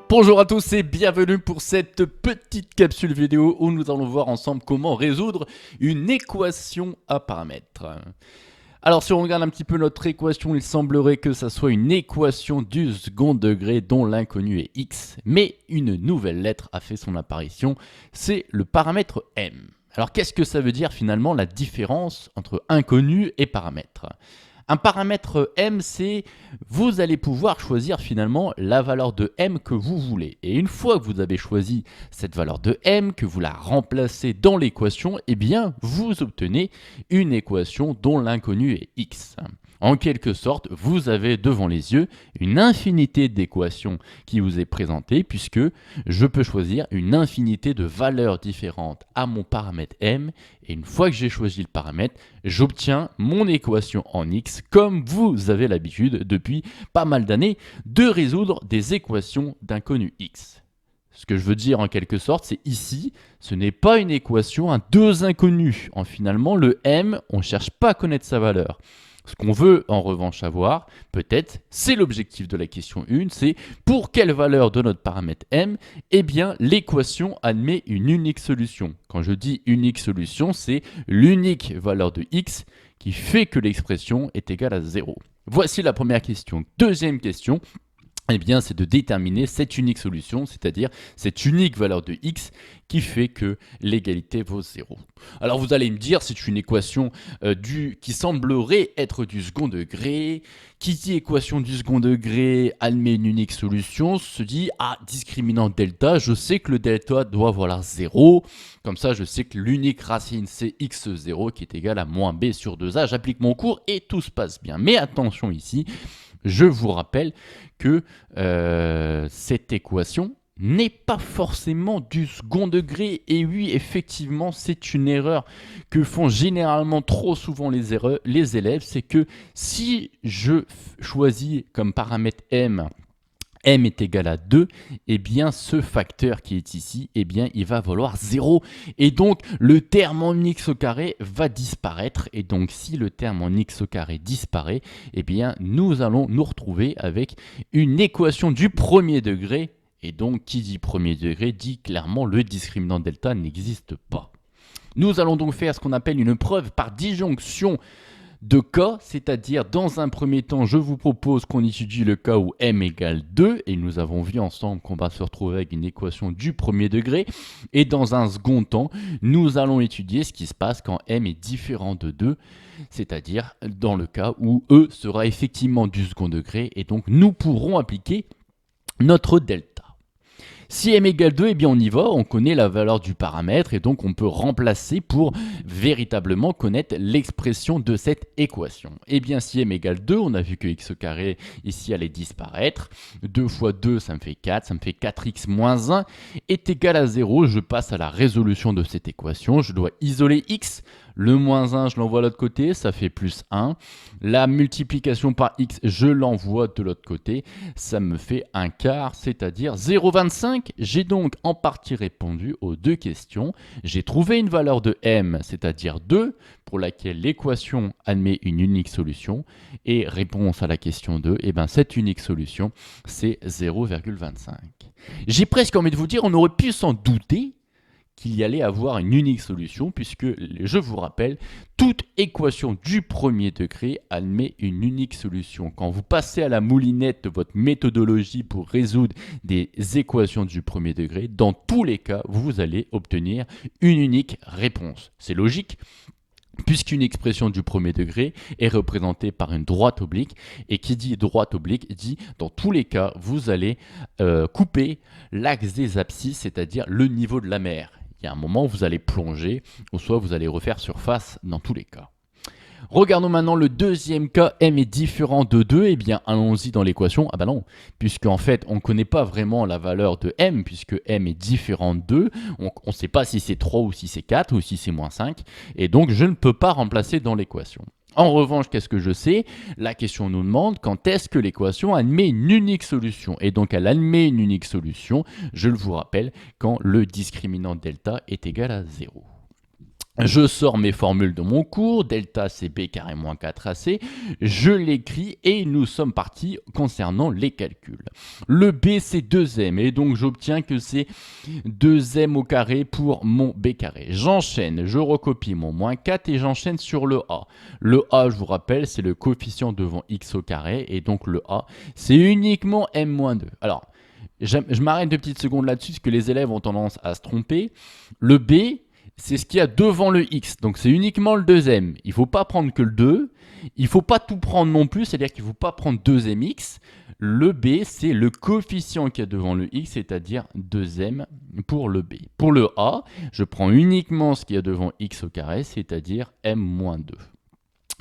Bonjour à tous et bienvenue pour cette petite capsule vidéo où nous allons voir ensemble comment résoudre une équation à paramètres. Alors si on regarde un petit peu notre équation, il semblerait que ça soit une équation du second degré dont l'inconnu est x, mais une nouvelle lettre a fait son apparition, c'est le paramètre m. Alors qu'est-ce que ça veut dire finalement la différence entre inconnu et paramètre ? Un paramètre m, c'est vous allez pouvoir choisir finalement la valeur de m que vous voulez. Et une fois que vous avez choisi cette valeur de m, que vous la remplacez dans l'équation, eh bien vous obtenez une équation dont l'inconnu est x. En quelque sorte, vous avez devant les yeux une infinité d'équations qui vous est présentée puisque je peux choisir une infinité de valeurs différentes à mon paramètre m et une fois que j'ai choisi le paramètre, j'obtiens mon équation en x comme vous avez l'habitude depuis pas mal d'années de résoudre des équations d'inconnu x. Ce que je veux dire en quelque sorte, c'est ici, ce n'est pas une équation à deux inconnus. Finalement, le m, on ne cherche pas à connaître sa valeur. Ce qu'on veut en revanche savoir, peut-être, c'est l'objectif de la question 1, c'est pour quelle valeur de notre paramètre m, eh bien l'équation admet une unique solution. Quand je dis unique solution, c'est l'unique valeur de x qui fait que l'expression est égale à 0. Voici la première question. Deuxième question, eh bien, c'est de déterminer cette unique solution, c'est-à-dire cette unique valeur de x qui fait que l'égalité vaut 0. Alors vous allez me dire, c'est une équation qui semblerait être du second degré. Qui dit équation du second degré admet une unique solution, se dit, discriminant delta, je sais que le delta doit valoir 0. Comme ça, je sais que l'unique racine, c'est x0 qui est égal à moins b sur 2a. J'applique mon cours et tout se passe bien. Mais attention ici, je vous rappelle que cette équation n'est pas forcément du second degré. Et oui, effectivement, c'est une erreur que font généralement trop souvent les élèves. C'est que si je choisis comme paramètre m est égal à 2, eh bien ce facteur qui est ici, eh bien il va valoir 0. Et donc le terme en x au carré va disparaître. Et donc si le terme en x au carré disparaît, eh bien nous allons nous retrouver avec une équation du premier degré. Et donc qui dit premier degré dit clairement le discriminant delta n'existe pas. Nous allons donc faire ce qu'on appelle une preuve par disjonction de cas, c'est-à-dire dans un premier temps, je vous propose qu'on étudie le cas où m égale 2, et nous avons vu ensemble qu'on va se retrouver avec une équation du premier degré, et dans un second temps, nous allons étudier ce qui se passe quand m est différent de 2, c'est-à-dire dans le cas où e sera effectivement du second degré, et donc nous pourrons appliquer notre delta. Si m égale 2, eh bien on y va, on connaît la valeur du paramètre et donc on peut remplacer pour véritablement connaître l'expression de cette équation. Eh bien si m égale 2, on a vu que x au carré ici allait disparaître. 2 fois 2, ça me fait 4, ça me fait 4x moins 1 est égal à 0. Je passe à la résolution de cette équation, je dois isoler x. Le moins 1, je l'envoie de l'autre côté, ça fait plus 1. La multiplication par x, je l'envoie de l'autre côté, ça me fait un quart, c'est-à-dire 0,25. J'ai donc en partie répondu aux deux questions. J'ai trouvé une valeur de m, c'est-à-dire 2, pour laquelle l'équation admet une unique solution. Et réponse à la question 2, eh bien cette unique solution, c'est 0,25. J'ai presque envie de vous dire, on aurait pu s'en douter, qu'il y allait avoir une unique solution puisque, je vous rappelle, toute équation du premier degré admet une unique solution. Quand vous passez à la moulinette de votre méthodologie pour résoudre des équations du premier degré, dans tous les cas, vous allez obtenir une unique réponse. C'est logique, puisqu'une expression du premier degré est représentée par une droite oblique, et qui dit droite oblique dit dans tous les cas, vous allez couper l'axe des abscisses, c'est-à-dire le niveau de la mer. Il y a un moment où vous allez plonger, ou soit vous allez refaire surface dans tous les cas. Regardons maintenant le deuxième cas, m est différent de 2, eh bien allons-y dans l'équation. Ah bah non, puisqu'en fait on ne connaît pas vraiment la valeur de m, puisque m est différent de 2, on ne sait pas si c'est 3 ou si c'est 4 ou si c'est moins 5, et donc je ne peux pas remplacer dans l'équation. En revanche, qu'est-ce que je sais? La question nous demande quand est-ce que l'équation admet une unique solution. Et donc, elle admet une unique solution, je vous rappelle, quand le discriminant delta est égal à 0. Je sors mes formules de mon cours, delta c'est b carré moins 4ac, je l'écris et nous sommes partis concernant les calculs. Le b c'est 2m et donc j'obtiens que c'est 2m au carré pour mon b carré. J'enchaîne, je recopie mon moins 4 et j'enchaîne sur le a. Le a, je vous rappelle, c'est le coefficient devant x au carré et donc le a c'est uniquement m-2. Alors, je m'arrête 2 petites secondes là-dessus parce que les élèves ont tendance à se tromper. Le b, c'est ce qu'il y a devant le x, donc c'est uniquement le 2m. Il ne faut pas prendre que le 2, il ne faut pas tout prendre non plus, c'est-à-dire qu'il ne faut pas prendre 2mx. Le b, c'est le coefficient qu'il y a devant le x, c'est-à-dire 2m pour le b. Pour le a, je prends uniquement ce qu'il y a devant x au carré, c'est-à-dire m-2.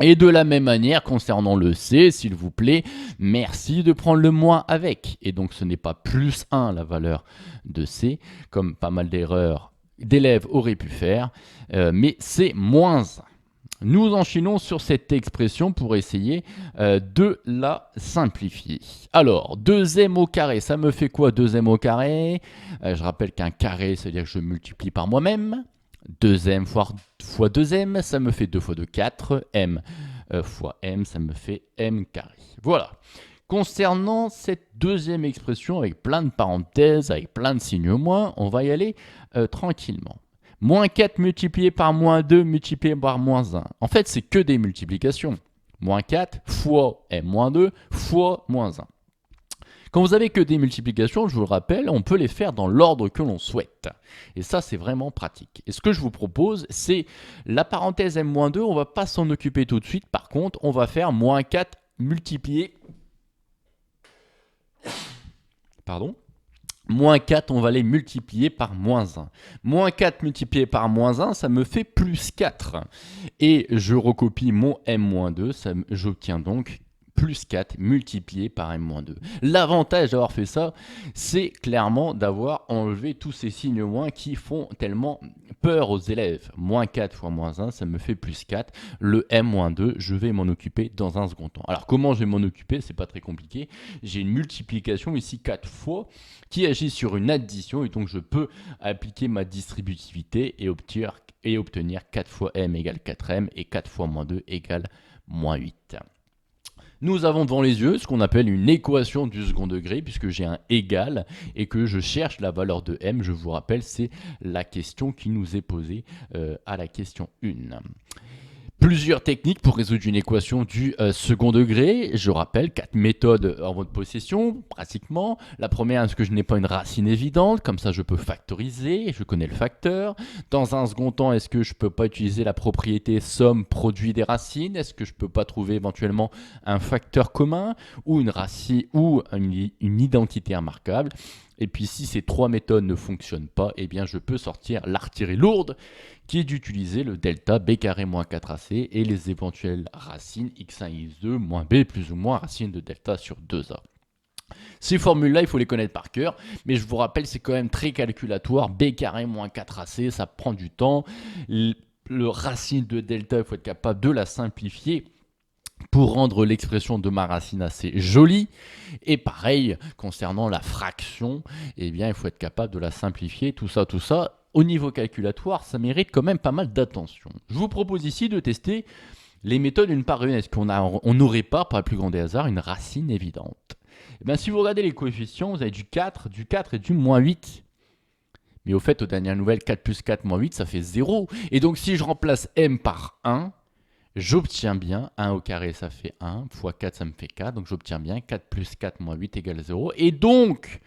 Et de la même manière, concernant le C, s'il vous plaît, merci de prendre le moins avec. Et donc ce n'est pas plus 1 la valeur de C, comme pas mal d'élèves auraient pu faire, mais c'est moins 1. Nous enchaînons sur cette expression pour essayer de la simplifier. Alors, 2m au carré, ça me fait quoi 2m au carré? Je rappelle qu'un carré, c'est-à-dire que je multiplie par moi-même. 2m fois 2m, ça me fait 2 fois 2, 4. M fois m, ça me fait m carré. Voilà. Concernant cette deuxième expression, avec plein de parenthèses, avec plein de signes moins, on va y aller tranquillement. Moins 4 multiplié par moins 2 multiplié par moins 1. En fait, c'est que des multiplications. Moins 4 fois m-2 fois moins 1. Quand vous avez que des multiplications, je vous le rappelle, on peut les faire dans l'ordre que l'on souhaite. Et ça, c'est vraiment pratique. Et ce que je vous propose, c'est la parenthèse m-2, on ne va pas s'en occuper tout de suite. Par contre, on va faire moins 4 multiplié... Pardon ? Moins 4, on va les multiplier par moins 1. Moins 4 multiplié par moins 1, ça me fait plus 4. Et je recopie mon m-2, j'obtiens donc plus 4 multiplié par m-2. L'avantage d'avoir fait ça, c'est clairement d'avoir enlevé tous ces signes moins qui font tellement peur aux élèves. Moins 4 fois moins 1, ça me fait plus 4. Le m-2, je vais m'en occuper dans un second temps. Alors comment je vais m'en occuper? C'est pas très compliqué. J'ai une multiplication ici 4 fois qui agit sur une addition et donc je peux appliquer ma distributivité et obtenir 4 fois m égale 4m et 4 fois moins 2 égale moins 8. Nous avons devant les yeux ce qu'on appelle une équation du second degré, puisque j'ai un égal et que je cherche la valeur de m. Je vous rappelle, c'est la question qui nous est posée à la question 1. Plusieurs techniques pour résoudre une équation du second degré. Je rappelle 4 méthodes en votre possession, pratiquement. La première, est-ce que je n'ai pas une racine évidente? Comme ça, je peux factoriser, je connais le facteur. Dans un second temps, est-ce que je ne peux pas utiliser la propriété somme produit des racines? Est-ce que je ne peux pas trouver éventuellement un facteur commun ou une racine ou une identité remarquable? Et puis si ces 3 méthodes ne fonctionnent pas, eh bien je peux sortir l'artillerie lourde qui est d'utiliser le delta b carré moins 4ac et les éventuelles racines x1 et x2 moins b plus ou moins racine de delta sur 2a. Ces formules-là, il faut les connaître par cœur, mais je vous rappelle, c'est quand même très calculatoire. B carré moins 4ac, ça prend du temps. Le racine de delta, il faut être capable de la simplifier pour rendre l'expression de ma racine assez jolie. Et pareil, concernant la fraction, eh bien, il faut être capable de la simplifier, tout ça. Au niveau calculatoire, ça mérite quand même pas mal d'attention. Je vous propose ici de tester les méthodes une par une. Est-ce qu'on n'aurait pas, par le plus grand des hasards, une racine évidente? Eh bien, si vous regardez les coefficients, vous avez du 4 et du moins 8. Mais au fait, aux dernières nouvelles, 4 plus 4 moins 8, ça fait 0. Et donc, si je remplace m par 1, j'obtiens bien 1 au carré, ça fait 1, fois 4, ça me fait 4. Donc j'obtiens bien 4 plus 4 moins 8 égale 0. Et donc,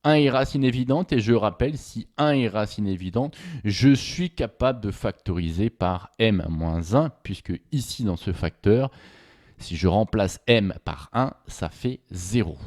1 est racine évidente. Et je rappelle, si 1 est racine évidente, je suis capable de factoriser par m moins 1, puisque ici, dans ce facteur, si je remplace m par 1, ça fait 0.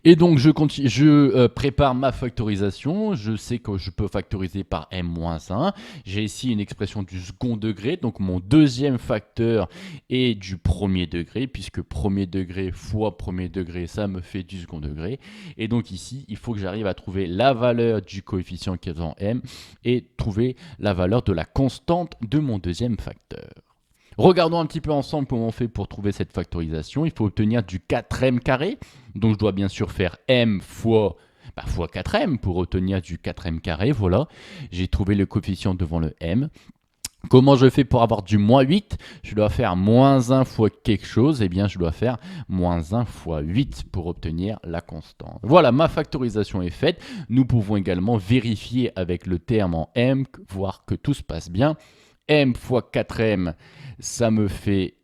Et donc, je prépare ma factorisation. Je sais que je peux factoriser par m-1. J'ai ici une expression du second degré. Donc, mon deuxième facteur est du premier degré, puisque premier degré fois premier degré, ça me fait du second degré. Et donc, ici, il faut que j'arrive à trouver la valeur du coefficient qui est dans m et trouver la valeur de la constante de mon deuxième facteur. Regardons un petit peu ensemble comment on fait pour trouver cette factorisation. Il faut obtenir du 4m carré. Donc je dois bien sûr faire m fois fois 4m pour obtenir du 4m carré. Voilà, j'ai trouvé le coefficient devant le m. Comment je fais pour avoir du moins 8? Je dois faire moins 1 fois quelque chose. Eh bien, je dois faire moins 1 fois 8 pour obtenir la constante. Voilà, ma factorisation est faite. Nous pouvons également vérifier avec le terme en m, voir que tout se passe bien. M fois 4m, ça me fait...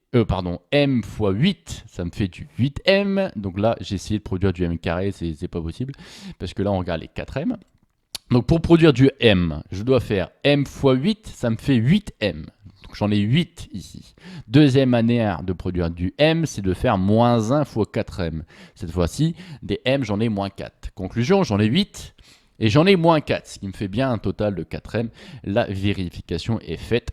m fois 8, ça me fait du 8m. Donc là, j'ai essayé de produire du m carré, c'est pas possible. Parce que là, on regarde les 4m. Donc pour produire du m, je dois faire m fois 8, ça me fait 8m. Donc j'en ai 8 ici. Deuxième manière de produire du m, c'est de faire moins 1 fois 4m. Cette fois-ci, des m, j'en ai moins 4. Conclusion, j'en ai 8 et j'en ai moins 4, ce qui me fait bien un total de 4m. La vérification est faite.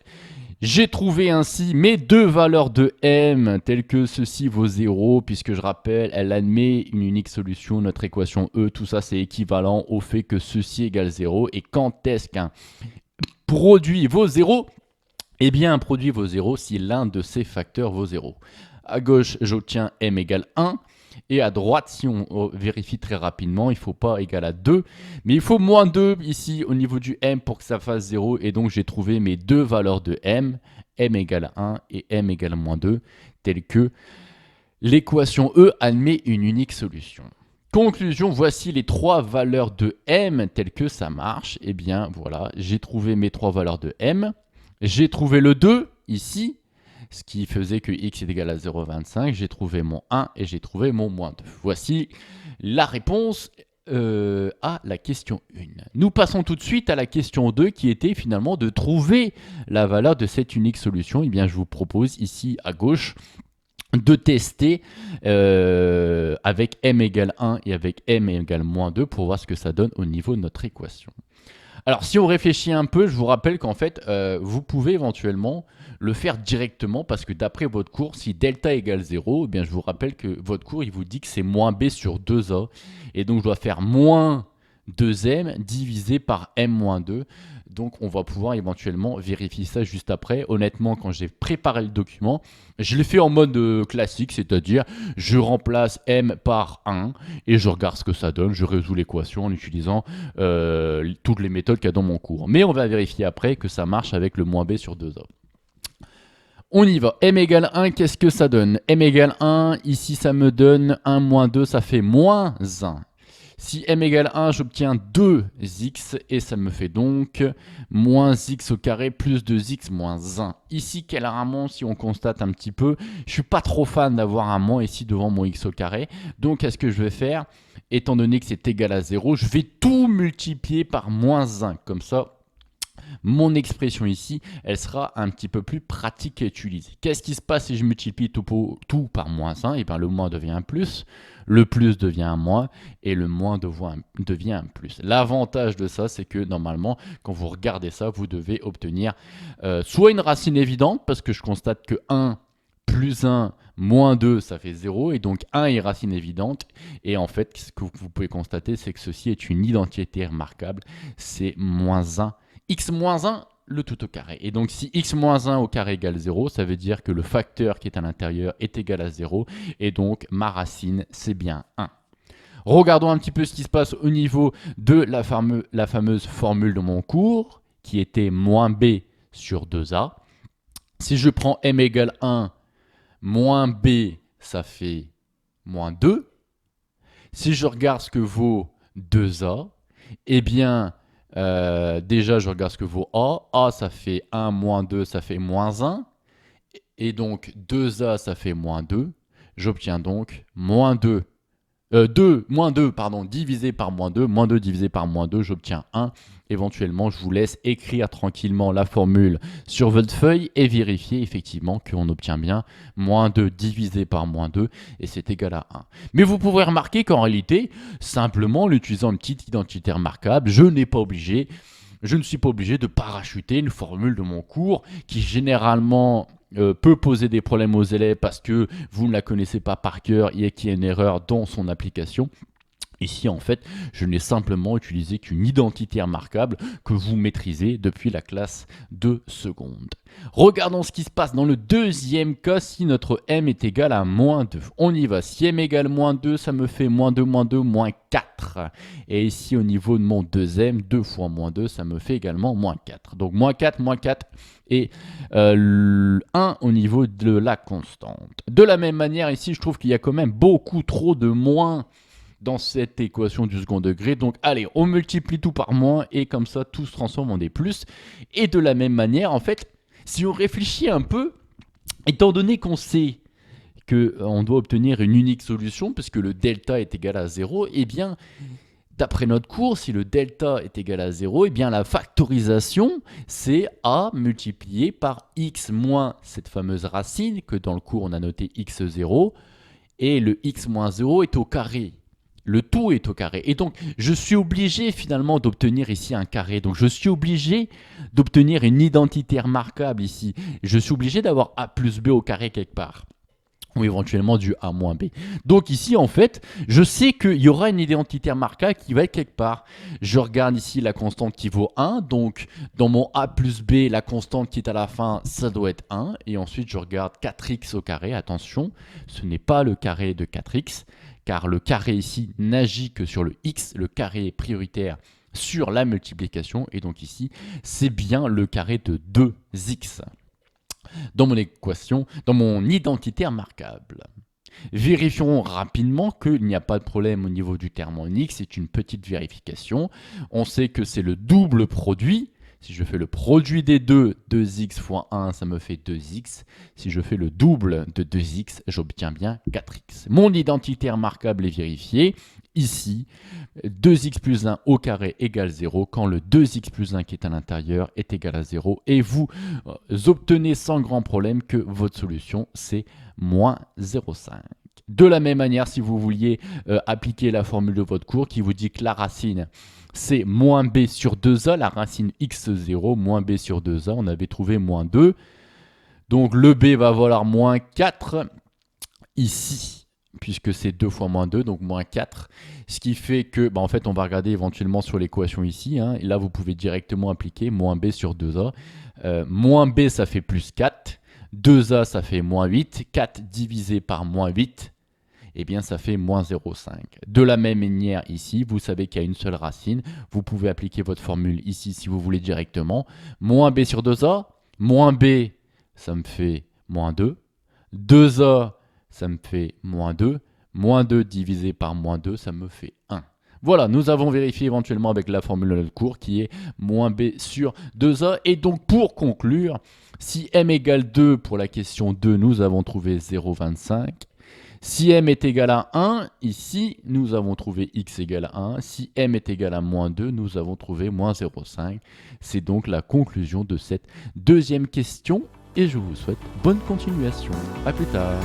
J'ai trouvé ainsi mes deux valeurs de m, telles que ceci vaut 0, puisque je rappelle, elle admet une unique solution, notre équation E, tout ça c'est équivalent au fait que ceci égale 0. Et quand est-ce qu'un produit vaut 0? Eh bien, un produit vaut 0 si l'un de ces facteurs vaut 0. À gauche, j'obtiens m égale 1. Et à droite, si on vérifie très rapidement, il ne faut pas égal à 2. Mais il faut moins 2 ici au niveau du m pour que ça fasse 0. Et donc, j'ai trouvé mes deux valeurs de m égale 1 et m égale moins 2, telles que l'équation E admet une unique solution. Conclusion, voici les trois valeurs de m telles que ça marche. Eh bien, voilà, j'ai trouvé mes trois valeurs de m. J'ai trouvé le 2 ici, ce qui faisait que x est égal à 0,25. J'ai trouvé mon 1 et j'ai trouvé mon moins 2. Voici la réponse à la question 1. Nous passons tout de suite à la question 2 qui était finalement de trouver la valeur de cette unique solution. Eh bien, je vous propose ici à gauche de tester avec m égale 1 et avec m égale moins 2 pour voir ce que ça donne au niveau de notre équation. Alors, si on réfléchit un peu, je vous rappelle qu'en fait, vous pouvez éventuellement le faire directement parce que d'après votre cours, si delta égale 0, eh bien, je vous rappelle que votre cours, il vous dit que c'est moins b sur 2a. Et donc, je dois faire moins 2m divisé par m moins 2. Donc, on va pouvoir éventuellement vérifier ça juste après. Honnêtement, quand j'ai préparé le document, je l'ai fait en mode classique, c'est-à-dire je remplace m par 1 et je regarde ce que ça donne. Je résous l'équation en utilisant toutes les méthodes qu'il y a dans mon cours. Mais on va vérifier après que ça marche avec le moins b sur 2a. On y va. M égale 1, qu'est-ce que ça donne? M égale 1, ici ça me donne 1 moins 2, ça fait moins 1. Si m égale 1, j'obtiens 2x et ça me fait donc moins x au carré plus 2x moins 1. Ici, clairement, si on constate un petit peu, je ne suis pas trop fan d'avoir un moins ici devant mon x au carré. Donc, qu'est-ce que je vais faire? Étant donné que c'est égal à 0, je vais tout multiplier par moins 1. Comme ça, mon expression ici, elle sera un petit peu plus pratique à utiliser. Qu'est-ce qui se passe si je multiplie tout par moins 1? Et bien, le moins devient un plus, le plus devient un moins, et le moins devient un plus. L'avantage de ça, c'est que normalement, quand vous regardez ça, vous devez obtenir soit une racine évidente, parce que je constate que 1 plus 1 moins 2, ça fait 0, et donc 1 est racine évidente. Et en fait, ce que vous pouvez constater, c'est que ceci est une identité remarquable, c'est moins 1. X moins 1, le tout au carré. Et donc, si x moins 1 au carré égale 0, ça veut dire que le facteur qui est à l'intérieur est égal à 0. Et donc, ma racine, c'est bien 1. Regardons un petit peu ce qui se passe au niveau de la fameuse formule de mon cours, qui était moins b sur 2a. Si je prends m égale 1, moins b, ça fait moins 2. Si je regarde ce que vaut 2a, eh bien, déjà, je regarde ce que vaut A. A, ça fait 1 moins 2, ça fait moins 1. Et donc, 2A, ça fait moins 2. J'obtiens donc moins 2. Moins 2, pardon, divisé par moins 2. Moins 2 divisé par moins 2, j'obtiens 1. Éventuellement, je vous laisse écrire tranquillement la formule sur votre feuille et vérifier effectivement qu'on obtient bien moins 2 divisé par moins 2 et c'est égal à 1. Mais vous pouvez remarquer qu'en réalité, simplement en utilisant une petite identité remarquable, je ne suis pas obligé de parachuter une formule de mon cours qui généralement peut poser des problèmes aux élèves parce que vous ne la connaissez pas par cœur et qu'il y a une erreur dans son application. Ici, en fait, je n'ai simplement utilisé qu'une identité remarquable que vous maîtrisez depuis la classe de seconde. Regardons ce qui se passe dans le deuxième cas si notre m est égal à moins 2. On y va. Si m égale moins 2, ça me fait moins 2, moins 4. Et ici, au niveau de mon 2m, 2 fois moins 2, ça me fait également moins 4. Donc moins 4 et 1 au niveau de la constante. De la même manière, ici, je trouve qu'il y a quand même beaucoup trop de moins dans cette équation du second degré. Donc allez, on multiplie tout par moins et comme ça tout se transforme en des plus. Et de la même manière, en fait, si on réfléchit un peu, étant donné qu'on sait qu'on doit obtenir une unique solution puisque le delta est égal à 0, eh bien d'après notre cours, si le delta est égal à 0, eh bien la factorisation, c'est a multiplié par x moins cette fameuse racine que dans le cours on a noté x0 et le x moins 0 est au carré. Le tout est au carré. Et donc, je suis obligé finalement d'obtenir ici un carré. Donc, je suis obligé d'obtenir une identité remarquable ici. Je suis obligé d'avoir a plus b au carré quelque part. Ou éventuellement du a moins b. Donc ici, en fait, je sais qu'il y aura une identité remarquable qui va être quelque part. Je regarde ici la constante qui vaut 1. Donc, dans mon a plus b, la constante qui est à la fin, ça doit être 1. Et ensuite, je regarde 4x au carré. Attention, ce n'est pas le carré de 4x. Car le carré ici n'agit que sur le x, le carré est prioritaire sur la multiplication, et donc ici, c'est bien le carré de 2x dans mon équation, dans mon identité remarquable. Vérifions rapidement qu'il n'y a pas de problème au niveau du terme en x, c'est une petite vérification. On sait que c'est le double produit. Si je fais le produit des deux, 2x fois 1, ça me fait 2x. Si je fais le double de 2x, j'obtiens bien 4x. Mon identité remarquable est vérifiée. Ici, 2x plus 1 au carré égale 0, quand le 2x plus 1 qui est à l'intérieur est égal à 0. Et vous obtenez sans grand problème que votre solution, c'est moins 0,5. De la même manière, si vous vouliez appliquer la formule de votre cours qui vous dit que la racine, c'est moins b sur 2a, la racine x0, moins b sur 2a, on avait trouvé moins 2. Donc le b va valoir moins 4 ici, puisque c'est 2 fois moins 2, donc moins 4. Ce qui fait que, en fait, on va regarder éventuellement sur l'équation ici. Et là, vous pouvez directement appliquer moins b sur 2a. Moins b, ça fait plus 4. 2a, ça fait moins 8. 4 divisé par moins 8, eh bien, ça fait moins 0,5. De la même manière ici, vous savez qu'il y a une seule racine. Vous pouvez appliquer votre formule ici si vous voulez directement. Moins b sur 2a. Moins b, ça me fait moins 2. 2a, ça me fait moins 2. Moins 2 divisé par moins 2, ça me fait 1. Voilà, nous avons vérifié éventuellement avec la formule de notre cours qui est moins b sur 2a. Et donc, pour conclure, si m égale 2 pour la question 2, nous avons trouvé 0,25. Si m est égal à 1, ici, nous avons trouvé x égale à 1. Si m est égal à moins 2, nous avons trouvé moins 0,5. C'est donc la conclusion de cette deuxième question. Et je vous souhaite bonne continuation. A plus tard.